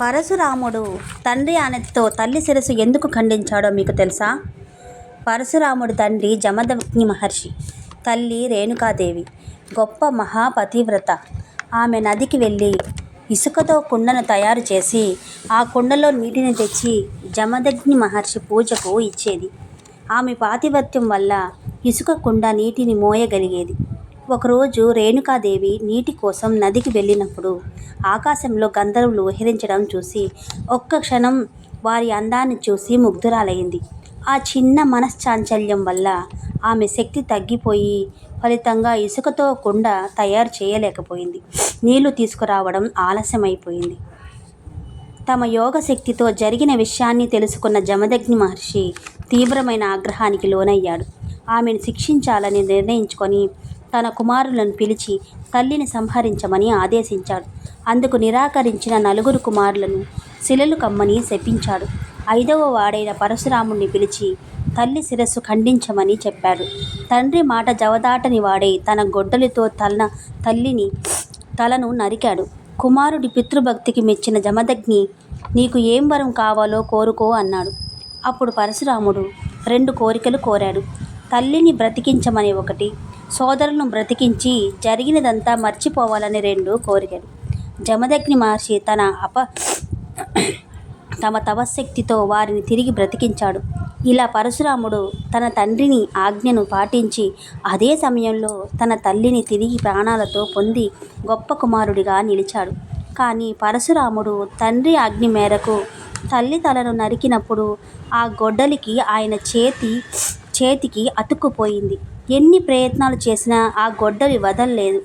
పరశురాముడు తండ్రి ఆనతితో తల్లి శిరస్సు ఎందుకు ఖండించాడో మీకు తెలుసా? పరశురాముడు తండ్రి జమదగ్ని మహర్షి, తల్లి రేణుకాదేవి గొప్ప మహాపతివ్రత. ఆమె నదికి వెళ్ళి ఇసుకతో కుండను తయారు చేసి ఆ కుండలో నీటిని తెచ్చి జమదగ్ని మహర్షి పూజకు ఇచ్చేది. ఆమె పాతివ్రత్యం వల్ల ఇసుక కుండ నీటిని మోయగలిగేది. ఒకరోజు రేణుకాదేవి నీటి కోసం నదికి వెళ్ళినప్పుడు ఆకాశంలో గంధర్వులు విహరించడం చూసి ఒక్క క్షణం వారి అందాన్ని చూసి ముగ్ధురాలైంది. ఆ చిన్న మనశ్చాంచల్యం వల్ల ఆమె శక్తి తగ్గిపోయి ఫలితంగా ఇసుకతో కుండ తయారు చేయలేకపోయింది. నీళ్లు తీసుకురావడం ఆలస్యమైపోయింది. తమ యోగ శక్తితో జరిగిన విషయాన్ని తెలుసుకున్న జమదగ్ని మహర్షి తీవ్రమైన ఆగ్రహానికి లోనయ్యాడు. ఆమెను శిక్షించాలని నిర్ణయించుకొని తన కుమారులను పిలిచి తల్లిని సంహరించమని ఆదేశించాడు. అందుకు నిరాకరించిన 4 కుమారులను శిలలు కమ్మని శపించాడు. 5వ వాడైన పరశురాముణ్ణి పిలిచి తల్లి శిరస్సు ఖండించమని చెప్పాడు. తండ్రి మాట జవదాటని వాడై తన గొడ్డలితో తలను నరికాడు. కుమారుడి పితృభక్తికి మెచ్చిన జమదగ్ని, నీకు ఏం వరం కావాలో కోరుకో అన్నాడు. అప్పుడు పరశురాముడు 2 కోరికలు కోరాడు. తల్లిని బ్రతికించమని ఒకటి, సోదరులను బ్రతికించి జరిగినదంతా మర్చిపోవాలని 2 కోరికలు. జమదగ్ని మహర్షి తమ తపశ్శక్తితో వారిని తిరిగి బ్రతికించాడు. ఇలా పరశురాముడు తన తండ్రిని ఆజ్ఞను పాటించి అదే సమయంలో తన తల్లిని తిరిగి ప్రాణాలతో పొంది గొప్ప కుమారుడిగా నిలిచాడు. కానీ పరశురాముడు తండ్రి ఆజ్ఞ మేరకు తల్లి తలను నరికినప్పుడు ఆ గొడ్డలికి ఆయన చేతికి అతుక్కుపోయింది. ఎన్ని ప్రయత్నాలు చేసినా ఆ గొడ్డలి వదల్లేదు.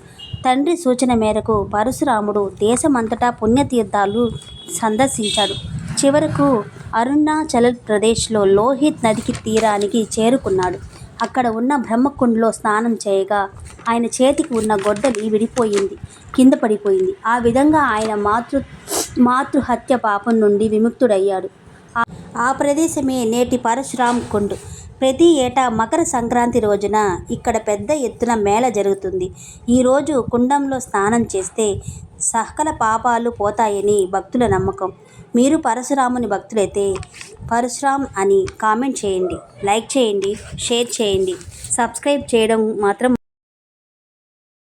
తండ్రి సూచన మేరకు పరశురాముడు దేశమంతటా పుణ్యతీర్థాలు సందర్శించాడు. చివరకు అరుణాచల్ ప్రదేశ్లో లోహిత్ నదికి తీరానికి చేరుకున్నాడు. అక్కడ ఉన్న బ్రహ్మకుండ్లో స్నానం చేయగా ఆయన చేతికి ఉన్న గొడ్డలి విడిపోయింది, కింద పడిపోయింది. ఆ విధంగా ఆయన మాతృహత్య పాపం నుండి విముక్తుడయ్యాడు. ఆ ప్రదేశమే నేటి పరశురామ్ కుండ్. ప్రతి ఏటా మకర సంక్రాంతి రోజున ఇక్కడ పెద్ద ఎత్తున మేళ జరుగుతుంది. ఈరోజు కుండంలో స్నానం చేస్తే సకల పాపాలు పోతాయని భక్తుల నమ్మకం. మీరు పరశురాముని భక్తులైతే పరశురామ్ అని కామెంట్ చేయండి, లైక్ చేయండి, షేర్ చేయండి, సబ్స్క్రైబ్ చేయడం మాత్రం